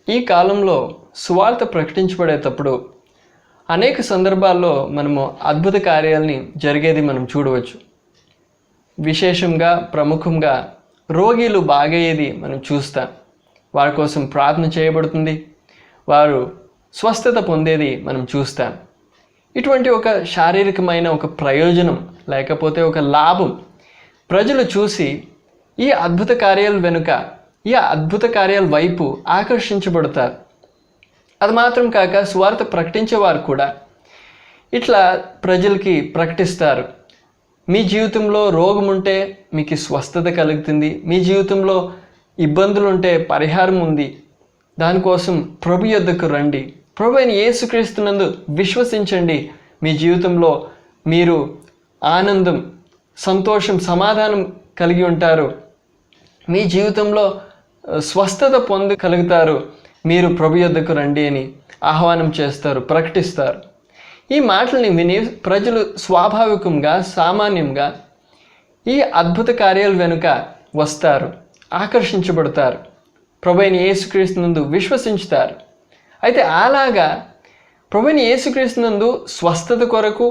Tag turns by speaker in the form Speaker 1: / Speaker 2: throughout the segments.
Speaker 1: ఈ కాలంలో సువార్త ప్రకటించబడేటప్పుడు అనేక సందర్భాల్లో మనము అద్భుత కార్యాలని జరిగేది మనం చూడవచ్చు. విశేషంగా ప్రముఖంగా రోగిలు బాగయ్యేది మనం చూస్తాం. వారి కోసం ప్రార్థన చేయబడుతుంది, వారు స్వస్థత పొందేది మనం చూస్తాం. ఇటువంటి ఒక శారీరకమైన ఒక ప్రయోజనం లేకపోతే ఒక లాభం ప్రజలు చూసి ఈ అద్భుత కార్యాల వెనుక, ఈ అద్భుత కార్యాల వైపు ఆకర్షించబడతారు. అది మాత్రం కాక సువార్త ప్రకటించేవారు కూడా ఇట్లా ప్రజలకి ప్రకటిస్తారు. మీ జీవితంలో రోగం ఉంటే మీకు స్వస్థత కలుగుతుంది, మీ జీవితంలో ఇబ్బందులు ఉంటే పరిహారం ఉంది, దానికోసం ప్రభు యొద్దకు రండి, ప్రభు అయిన యేసుక్రీస్తునందు విశ్వసించండి, మీ జీవితంలో మీరు ఆనందం, సంతోషం, సమాధానం కలిగి ఉంటారు, మీ జీవితంలో స్వస్థత పొందగలుగుతారు, మీరు ప్రభు యొద్దకు రండి అని ఆహ్వానం చేస్తారు, ప్రకటిస్తారు. ఈ మాటల్ని విని ప్రజలు స్వాభావికంగా, సామాన్యంగా ఈ అద్భుత కార్యాల వెనుక వస్తారు, ఆకర్షించబడతారు, ప్రభు అయిన యేసుక్రీస్తునందు విశ్వసించుతారు. అయితే అలాగా ప్రభు అయిన యేసుక్రీస్తునందు స్వస్థత కొరకు,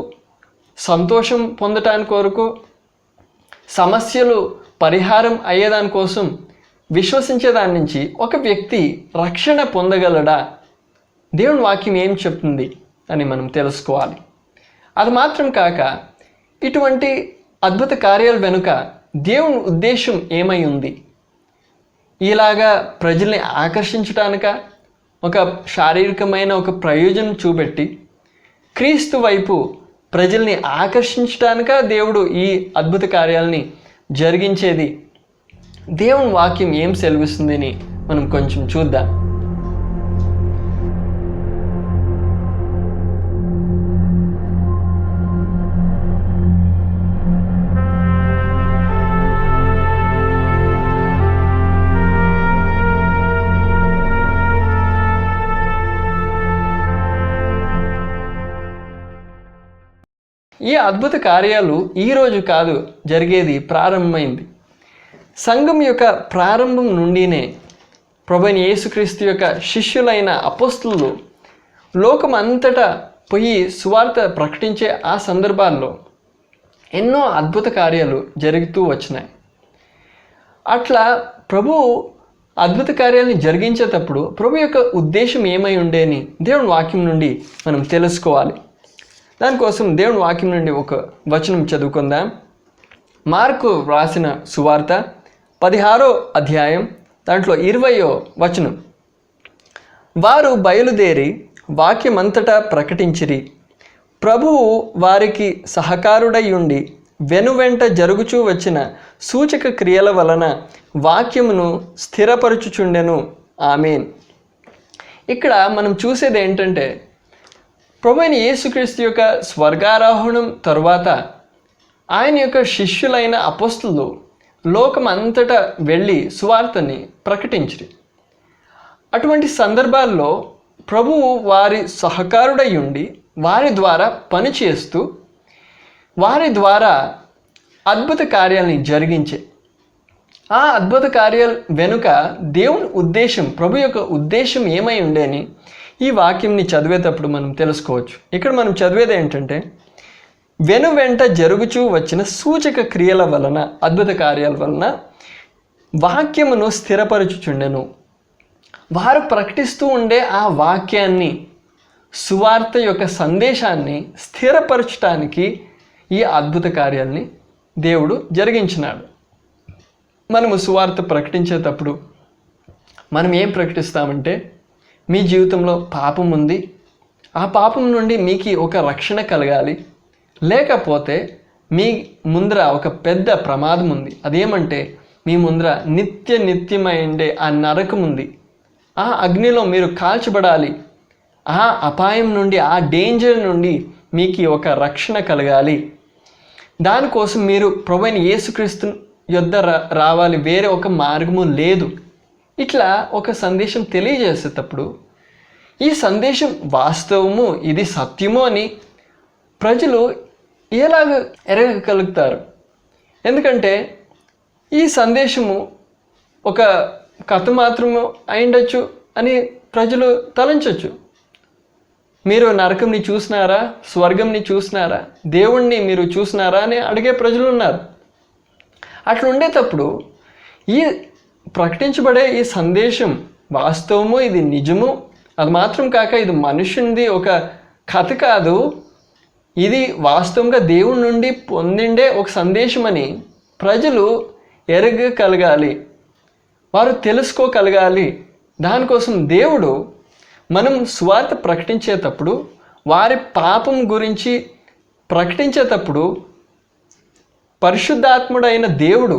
Speaker 1: సంతోషం పొందటానికి కొరకు, సమస్యలు పరిహారం అయ్యేదాని కోసం విశ్వసించేదాని నుంచి ఒక వ్యక్తి రక్షణ పొందగలడా? దేవుని వాక్యం ఏం చెప్తుంది అని మనం తెలుసుకోవాలి. అది మాత్రం కాక ఇటువంటి అద్భుత కార్యాల వెనుక దేవుని ఉద్దేశం ఏమై ఉంది? ఇలాగా ప్రజల్ని ఆకర్షించటానిక, ఒక శారీరకమైన ఒక ప్రయోజనం చూపెట్టి క్రీస్తు వైపు ప్రజల్ని ఆకర్షించటానిక దేవుడు ఈ అద్భుత కార్యాలని జరిగించేది? దేవుని వాక్యం ఏం సెలవిస్తుందని మనం కొంచెం చూద్దాం. ఈ అద్భుత కార్యాలు ఈరోజు కాదు జరిగేది, ప్రారంభమైంది. సంఘం యొక్క ప్రారంభం నుండినే ప్రభు అయిన యేసుక్రీస్తు యొక్క శిష్యులైన అపోస్తలులు లోకం అంతటా పోయి సువార్త ప్రకటించే ఆ సందర్భాల్లో ఎన్నో అద్భుత కార్యాలు జరుగుతూ వచ్చినాయి. అట్లా ప్రభు అద్భుత కార్యాలను జరిగించేటప్పుడు ప్రభు యొక్క ఉద్దేశం ఏమై ఉండేని దేవుని వాక్యం నుండి మనం తెలుసుకోవాలి. దానికోసం దేవుని వాక్యం నుండి ఒక వచనం చదువుకుందాం. మార్కు వ్రాసిన సువార్త 16వ అధ్యాయం దాంట్లో 20వ వచనం. వారు బయలుదేరి వాక్యమంతటా ప్రకటించిరి. ప్రభువు వారికి సహకారుడై ఉండి వెనువెంట జరుగుచూ వచ్చిన సూచక క్రియల వలన వాక్యమును స్థిరపరచుచుండెను. ఆమేన్. ఇక్కడ మనం చూసేది ఏంటంటే, ప్రభు అయిన యేసుక్రీస్తు యొక్క స్వర్గారోహణం తరువాత ఆయన యొక్క శిష్యులైన అపోస్తలులు లోకం అంతటా వెళ్ళి సువార్తని ప్రకటించిరి. అటువంటి సందర్భాల్లో ప్రభువు వారి సహకారుడై ఉండి వారి ద్వారా పనిచేస్తూ వారి ద్వారా అద్భుత కార్యాలని జరిగించే. ఆ అద్భుత కార్యాల వెనుక దేవుని ఉద్దేశం, ప్రభు యొక్క ఉద్దేశం ఏమై ఉండేని ఈ వాక్యంని చదివేటప్పుడు మనం తెలుసుకోవచ్చు. ఇక్కడ మనం చదివేది ఏంటంటే, వెనువెంట జరుగుచూ వచ్చిన సూచక క్రియల వలన, అద్భుత కార్యాల వలన వాక్యమును స్థిరపరచుచుండెను. వారు ప్రకటిస్తూ ఉండే ఆ వాక్యాన్ని, సువార్త యొక్క సందేశాన్ని స్థిరపరచటానికి ఈ అద్భుత కార్యాలని దేవుడు జరిగించినాడు. మనము సువార్త ప్రకటించేటప్పుడు మనం ఏం ప్రకటిస్తామంటే, మీ జీవితంలో పాపం ఉంది, ఆ పాపం నుండి మీకు ఒక రక్షణ కలగాలి, లేకపోతే మీ ముందర ఒక పెద్ద ప్రమాదం ఉంది. అదేమంటే మీ ముందర నిత్యమైండే ఆ నరకం ఉంది, ఆ అగ్నిలో మీరు కాల్చబడాలి, ఆ అపాయం నుండి, ఆ డేంజర్ నుండి మీకు ఒక రక్షణ కలగాలి, దానికోసం మీరు ప్రభు అయిన యేసుక్రీస్తు యొద్ద రావాలి, వేరే ఒక మార్గము లేదు. ఇట్లా ఒక సందేశం తెలియజేసేటప్పుడు ఈ సందేశం వాస్తవము, ఇది సత్యము అని ప్రజలు ఎలాగ ఎరగగలుగుతారు? ఎందుకంటే ఈ సందేశము ఒక కథ మాత్రము అయిండొచ్చు అని ప్రజలు తలంచొచ్చు. మీరు నరకంని చూసినారా, స్వర్గంని చూసినారా, దేవుణ్ణి మీరు చూసినారా అని అడిగే ప్రజలు ఉన్నారు. అట్లా ఉండేటప్పుడు ఈ ప్రకటించబడే ఈ సందేశం వాస్తవము, ఇది నిజము, అది మాత్రం కాక ఇది మనుషునిది ఒక కథ కాదు, ఇది వాస్తవంగా దేవుడి నుండి పొందిండే ఒక సందేశం అని ప్రజలు ఎరగగలగాలి, వారు తెలుసుకోగలగాలి. దానికోసం దేవుడు మనం సువార్త ప్రకటించేటప్పుడు, వారి పాపం గురించి ప్రకటించేటప్పుడు పరిశుద్ధాత్ముడైన దేవుడు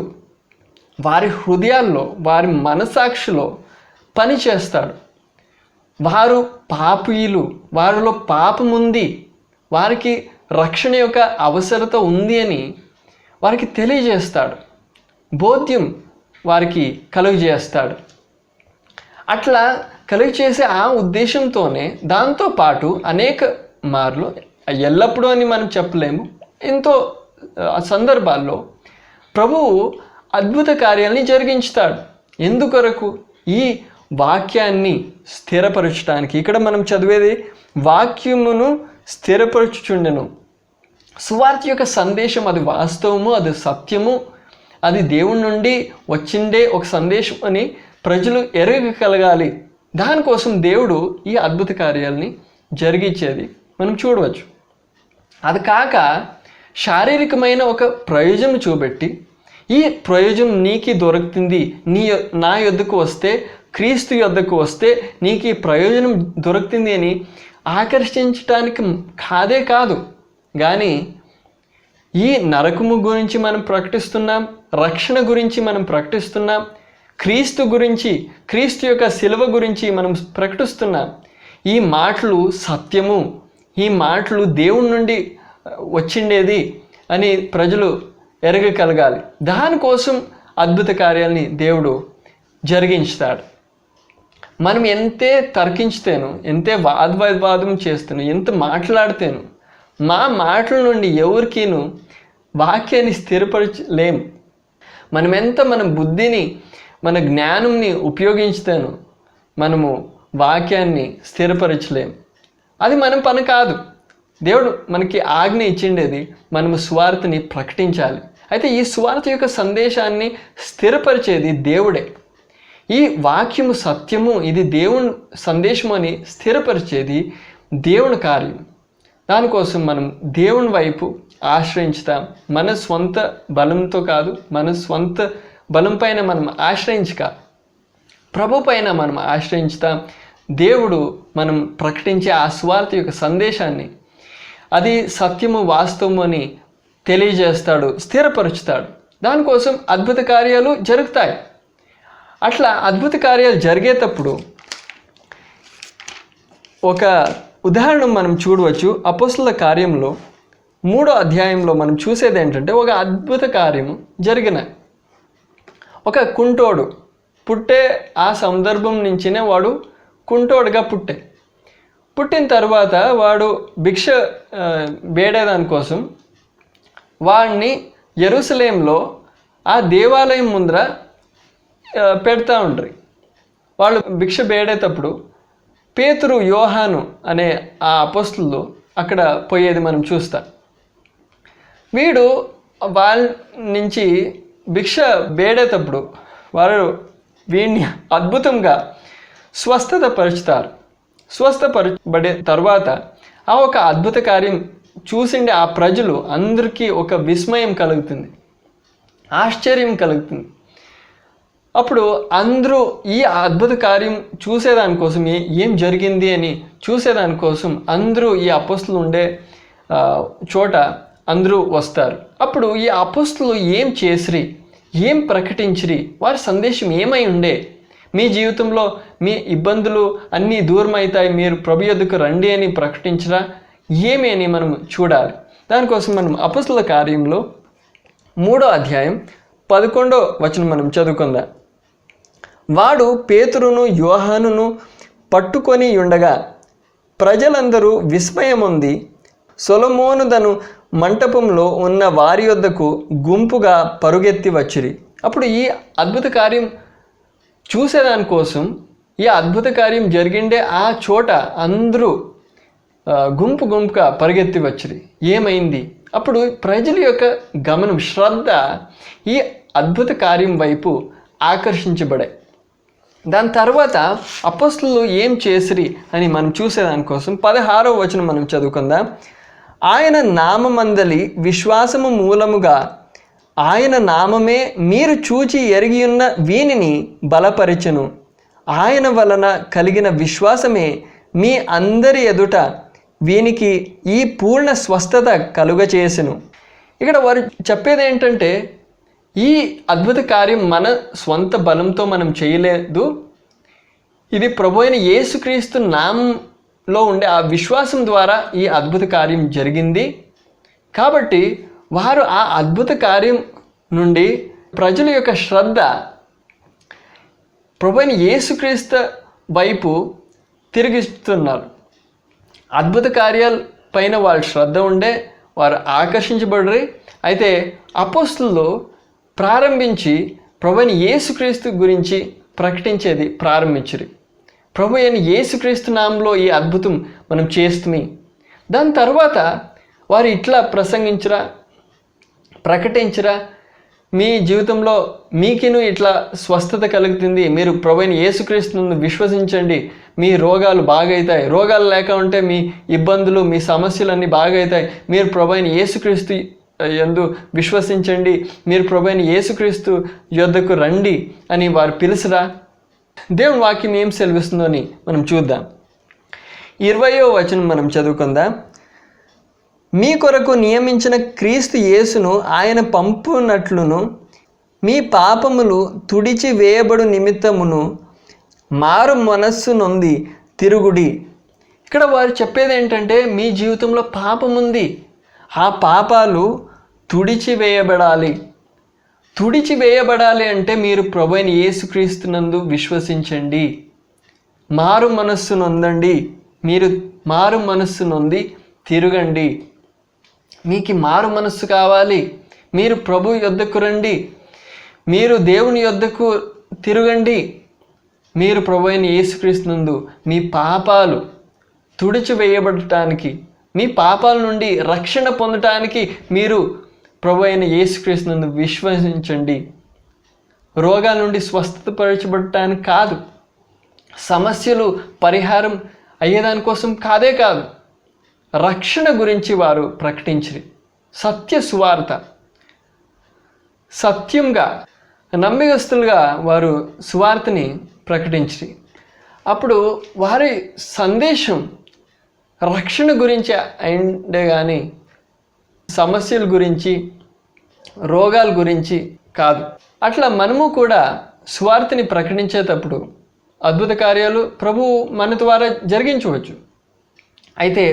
Speaker 1: వారి హృదయాల్లో, వారి మనసాక్షిలో పని చేస్తాడు. వారు పాపీయులు, వారిలో పాపం ఉంది, వారికి రక్షణ యొక్క అవసరత ఉంది అని వారికి తెలియజేస్తాడు, బోధ్యం వారికి కలుగజేస్తాడు. అట్లా కలుగజేసే ఆ ఉద్దేశంతోనే దాంతోపాటు అనేక మార్లు, ఎల్లప్పుడూ అని మనం చెప్పలేము, ఎంతో సందర్భాల్లో ప్రభువు అద్భుత కార్యాలని జరిగించుతాడు. ఎందుకొరకు? ఈ వాక్యాన్ని స్థిరపరచడానికి. ఇక్కడ మనం చదివేది వాక్యమును స్థిరపరచుచుండెను. సువార్త యొక్క సందేశం అది వాస్తవము, అది సత్యము, అది దేవుని నుండి వచ్చిండే ఒక సందేశం అని ప్రజలు ఎరగగలగాలి. దానికోసం దేవుడు ఈ అద్భుత కార్యాలని జరిగించేది మనం చూడవచ్చు. అది కాక శారీరకమైన ఒక ప్రయోజనం చూపెట్టి, ఈ ప్రయోజనం నీకు దొరుకుతుంది, నా యొద్దకు వస్తే, క్రీస్తు యొద్దకు వస్తే నీకు ఈ ప్రయోజనం దొరుకుతుంది అని ఆకర్షించడానికి కాదే కాదు, కానీ ఈ నరకము గురించి మనం ప్రకటిస్తున్నాం, రక్షణ గురించి మనం ప్రకటిస్తున్నాం, క్రీస్తు గురించి, క్రీస్తు యొక్క శిలువ గురించి మనం ప్రకటిస్తున్నాం. ఈ మాటలు సత్యము, ఈ మాటలు దేవుని నుండి వచ్చిండేది అని ప్రజలు ఎరగగలగాలి. దానికోసం అద్భుత కార్యాలని దేవుడు జరిగించుతాడు. మనం ఎంతే తర్కించుతేను, ఎంతే వాదం చేస్తాను, ఎంత మాట్లాడితేను, మా మాటల నుండి ఎవరికీను వాక్యాన్ని స్థిరపరచలేం. మనం ఎంత మన బుద్ధిని, మన జ్ఞానంని ఉపయోగించుతాను, మనము వాక్యాన్ని స్థిరపరచలేం. అది మన పని కాదు. దేవుడు మనకి ఆజ్ఞ ఇచ్చిండేది మనము సువార్తని ప్రకటించాలి. అయితే ఈ సువార్త యొక్క సందేశాన్ని స్థిరపరిచేది దేవుడే. ఈ వాక్యము సత్యము, ఇది దేవుని సందేశము అని స్థిరపరిచేది దేవుని కార్యం. దానికోసం మనం దేవుని వైపు ఆశ్రయించుతాం. మన స్వంత బలంతో కాదు, మన స్వంత బలం పైన మనం ఆశ్రయించక ప్రభు పైన మనం ఆశ్రయించుతాం. దేవుడు మనం ప్రకటించే ఆ సువార్త యొక్క సందేశాన్ని, అది సత్యము, వాస్తవము అని తెలియజేస్తాడు, స్థిరపరుచుతాడు. దానికోసం అద్భుత కార్యాలు జరుగుతాయి. అట్లా అద్భుత కార్యాలు జరిగేటప్పుడు ఒక ఉదాహరణ మనం చూడవచ్చు. అపోస్తలుల కార్యంలో 3వ అధ్యాయంలో మనం చూసేది ఏంటంటే, ఒక అద్భుత కార్యము జరిగిన ఒక కుంటోడు పుట్టే ఆ సందర్భం నుంచినే వాడు కుంటోడుగా పుట్టిన తర్వాత వాడు భిక్ష వేడేదానికోసం వాడిని యెరూషలేంలో ఆ దేవాలయం ముందర పెడతా ఉంటారు. వాళ్ళు భిక్ష వేడేటప్పుడు పేతురు, యోహాను అనే ఆ అపోస్తలులు అక్కడ పోయేది మనం చూస్తాం. వీడు వాళ్ళ నుంచి భిక్ష వేడేటప్పుడు వారు వీడిని అద్భుతంగా స్వస్థతపరుచుతారు. స్వస్థపరచబడే తర్వాత ఆ ఒక అద్భుత కార్యం చూసిండే ఆ ప్రజలు అందరికీ ఒక విస్మయం కలుగుతుంది, ఆశ్చర్యం కలుగుతుంది. అప్పుడు అందరూ ఈ అద్భుత కార్యం చూసేదానికోసం, ఏం జరిగింది అని చూసేదానికోసం అందరూ ఈ అపోస్తలులు ఉండే చోట అందరూ వస్తారు. అప్పుడు ఈ అపోస్తలులు ఏం చేసిరి, ఏం ప్రకటించిరి, వారి సందేశం ఏమై ఉండే, మీ జీవితంలో మీ ఇబ్బందులు అన్నీ దూరం అవుతాయి, మీరు ప్రభు యొద్దకు రండి అని ప్రకటించరా, ఏమి అని మనం చూడాలి. దానికోసం మనం అపోస్తలుల కార్యంలో 3వ అధ్యాయం 11వ వచనం మనం చదువుకుందాం. వాడు పేతురును యోహానును పట్టుకొని ఉండగా ప్రజలందరూ విస్మయముంది సొలొమోను తను మంటపంలో ఉన్న వారి యొద్దకు గుంపుగా పరుగెత్తి వచ్చిరి. అప్పుడు ఈ అద్భుత కార్యం చూసేదానికోసం ఈ అద్భుత కార్యం జరిగిండే ఆ చోట అందరూ గుంపు గుంపుగా పరిగెత్తి వచ్చిరి. ఏమైంది? అప్పుడు ప్రజల యొక్క గమనం, శ్రద్ధ ఈ అద్భుత కార్యం వైపు ఆకర్షించబడాయి. దాని తర్వాత అపోస్తలులు ఏం చేసిరి అని మనం చూసేదానికోసం 16వ వచనం మనం చదువుకుందాం. ఆయన నామమందలి విశ్వాసము మూలముగా ఆయన నామమే మీరు చూచి ఎరిగియున్న వీనిని బలపరిచెను. ఆయన వలన కలిగిన విశ్వాసమే మీ అందరి ఎదుట వీనికి ఈ పూర్ణ స్వస్థత కలుగచేసెను. ఇక్కడ వారు చెప్పేది ఏంటంటే, ఈ అద్భుత కార్యం మన స్వంత బలంతో మనం చేయలేదు. ఇది ప్రభు అయిన యేసుక్రీస్తు నామంలో ఉండే ఆ విశ్వాసం ద్వారా ఈ అద్భుత కార్యం జరిగింది. కాబట్టి వారు ఆ అద్భుత కార్యం నుండి ప్రజల యొక్క శ్రద్ధ ప్రభు అయిన యేసుక్రీస్తు వైపు తిరిగిస్తున్నారు. అద్భుత కార్యాల పైన వాళ్ళ శ్రద్ధ ఉండే వారు ఆకర్షించబడ్డారు. అయితే అపోస్తలులు ప్రారంభించి ప్రభు అయిన యేసుక్రీస్తు గురించి ప్రకటించేది ప్రారంభించారు. ప్రభు అయిన యేసుక్రీస్తు నామంలో ఈ అద్భుతం మనం చేస్తుంది. దాని తర్వాత వారు ఇట్లా ప్రకటించరా, మీ జీవితంలో మీకిను ఇట్లా స్వస్థత కలుగుతుంది, మీరు ప్రభు అయిన యేసుక్రీస్తును విశ్వసించండి, మీ రోగాలు బాగవుతాయి, రోగాలు లేక ఉంటే మీ ఇబ్బందులు మీ సమస్యలన్నీ బాగవుతాయి, మీరు ప్రభు అయిన యేసుక్రీస్తు యందు విశ్వసించండి, మీరు ప్రభు అయిన యేసుక్రీస్తు యొద్దకు రండి అని వారు పిలుసురా. దేవుని వాక్యం ఏం సెలవిస్తుందో అని మనం చూద్దాం. 20వ వచనం మనం చదువుకుందాం. మీ కొరకు నియమించిన క్రీస్తు యేసును ఆయన పంపునట్లును మీ పాపములు తుడిచి వేయబడు నిమిత్తమును మారు మనస్సు నొంది తిరుగుడి. ఇక్కడ వారు చెప్పేది ఏంటంటే, మీ జీవితంలో పాపం ఉంది, ఆ పాపాలు తుడిచివేయబడాలి. తుడిచివేయబడాలి అంటే మీరు ప్రభు అయిన యేసుక్రీస్తునందు విశ్వసించండి, మారు మనస్సు నొందండి, మీరు మారు మనస్సు నొంది తిరగండి. మీకు మారు మనస్సు కావాలి, మీరు ప్రభు యొద్దకు రండి, మీరు దేవుని యొద్దకు తిరగండి. మీరు ప్రభు అయిన యేసుక్రీస్తునందు మీ పాపాలు తుడిచివేయబడటానికి, మీ పాపాల నుండి రక్షణ పొందటానికి మీరు ప్రభు అయిన యేసుక్రీస్తునందు విశ్వసించండి. రోగాల నుండి స్వస్థపరచబడటానికి కాదు, సమస్యలు పరిహారం అయ్యేదానికోసం కాదు, రక్షణ గురించి వారు ప్రకటించిరి. సత్య సువార్త, సత్యంగా నమ్మకస్తులుగా వారు సువార్తని ప్రకటించిరి. అప్పుడు వారి సందేశం రక్షణ గురించి అయిందే కానీ సమస్యల గురించి రోగాల గురించి కాదు. అట్లా మనము కూడా సువార్తని ప్రకటించేటప్పుడు అద్భుత కార్యాలు ప్రభువు మన ద్వారా జరిగించవచ్చు. అయితే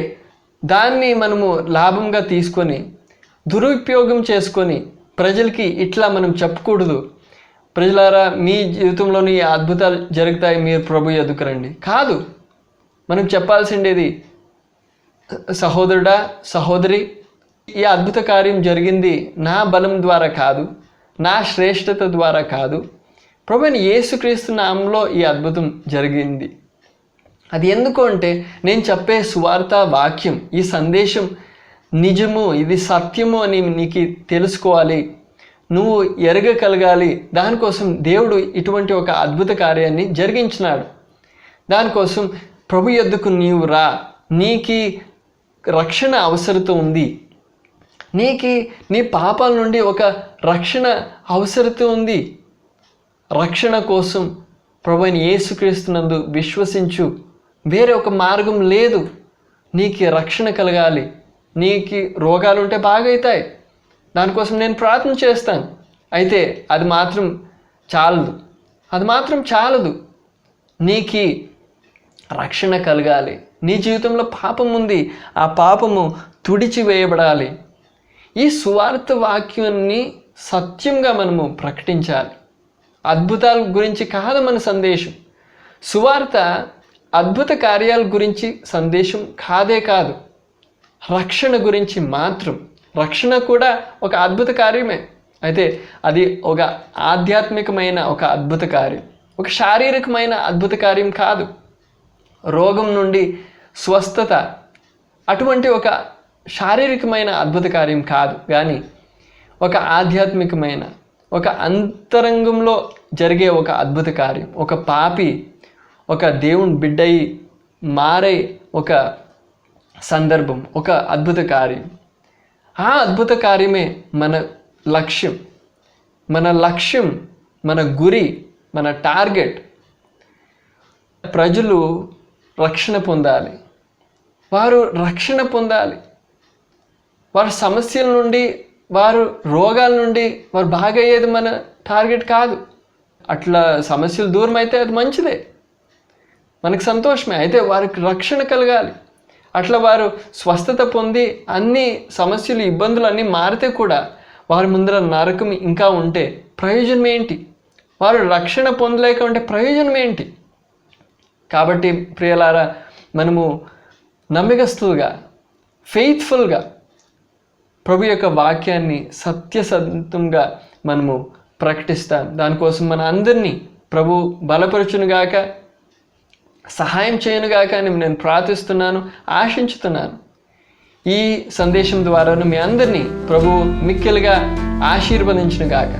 Speaker 1: దాన్ని మనము లాభంగా తీసుకొని దురుపయోగం చేసుకొని ప్రజలకి ఇట్లా మనం చెప్పకూడదు, ప్రజలారా మీ జీవితంలోని అద్భుతాలు జరుగుతాయి, మీరు ప్రభు యొద్దకు రండి కాదు. మనం చెప్పాల్సిండేది, సహోదరుడా సహోదరి, ఈ అద్భుత కార్యం జరిగింది నా బలం ద్వారా కాదు, నా శ్రేష్టత ద్వారా కాదు, ప్రభు అయిన యేసుక్రీస్తు నామంలో ఈ అద్భుతం జరిగింది. అది ఎందుకు అంటే, నేను చెప్పే సువార్త వాక్యం, ఈ సందేశం నిజము, ఇది సత్యము అని నీకు తెలుసుకోవాలి, నువ్వు ఎరగగలగాలి. దానికోసం దేవుడు ఇటువంటి ఒక అద్భుత కార్యాన్ని జరిగించినాడు. దానికోసం ప్రభు యొద్దకు నీవు రా, నీకు రక్షణ అవసరత ఉంది, నీకు నీ పాపాల నుండి ఒక రక్షణ అవసరత ఉంది. రక్షణ కోసం ప్రభు అయిన యేసుక్రీస్తునందు విశ్వసించు, వేరే ఒక మార్గం లేదు. నీకు రక్షణ కలగాలి, నీకు రోగాలు ఉంటే బాగవుతాయి, దానికోసం నేను ప్రార్థన చేస్తాను. అయితే అది మాత్రం చాలదు, నీకు రక్షణ కలగాలి. నీ జీవితంలో పాపం ఉంది, ఆ పాపము తుడిచివేయబడాలి. ఈ సువార్త వాక్యాన్ని సత్యంగా మనము ప్రకటించాలి. అద్భుతాల గురించి కాదు మన సందేశం. సువార్త అద్భుత కార్యాల గురించి సందేశం కాదు, రక్షణ గురించి మాత్రం. రక్షణ కూడా ఒక అద్భుత కార్యమే, అయితే అది ఒక ఆధ్యాత్మికమైన ఒక అద్భుత కార్యం, ఒక శారీరకమైన అద్భుత కార్యం కాదు. రోగం నుండి స్వస్థత అటువంటి ఒక శారీరకమైన అద్భుత కార్యం కాదు, కానీ ఒక ఆధ్యాత్మికమైన, ఒక అంతరంగంలో జరిగే ఒక అద్భుత కార్యం. ఒక పాపి ఒక దేవుని బిడ్డయి మారే ఒక సందర్భం, ఒక అద్భుత కార్యం. ఆ అద్భుత కార్యమే మన లక్ష్యం. మన గురి, మన టార్గెట్. ప్రజలు రక్షణ పొందాలి. వారు రక్షణ పొందాలి. వారి సమస్యల నుండి, వారు రోగాల నుండి వారు బాగయ్యేది మన టార్గెట్ కాదు. అట్లా సమస్యలు దూరం అయితే అది మంచిదే, మనకు సంతోషమే. అయితే వారికి రక్షణ కలగాలి. అట్లా వారు స్వస్థత పొంది అన్ని సమస్యలు, ఇబ్బందులు అన్నీ మారితే కూడా వారి ముందర నరకం ఇంకా ఉంటే ప్రయోజనం ఏంటి? వారు రక్షణ పొందలేక ఉంటే ప్రయోజనం ఏంటి? కాబట్టి ప్రియలారా, మనము నమ్మకస్తులుగా, ఫెయిత్ఫుల్గా ప్రభు యొక్క వాక్యాన్ని సత్యసంతంగా మనము ప్రకటిస్తాం. దానికోసం మన అందరినీ ప్రభు బలపరచునుగాక, సహాయం చేయనుగాక అని నేను ప్రార్థిస్తున్నాను, ఆశించుతున్నాను. ఈ సందేశం ద్వారా మీ అందరినీ ప్రభు మిక్కిలుగా ఆశీర్వదించునుగాక.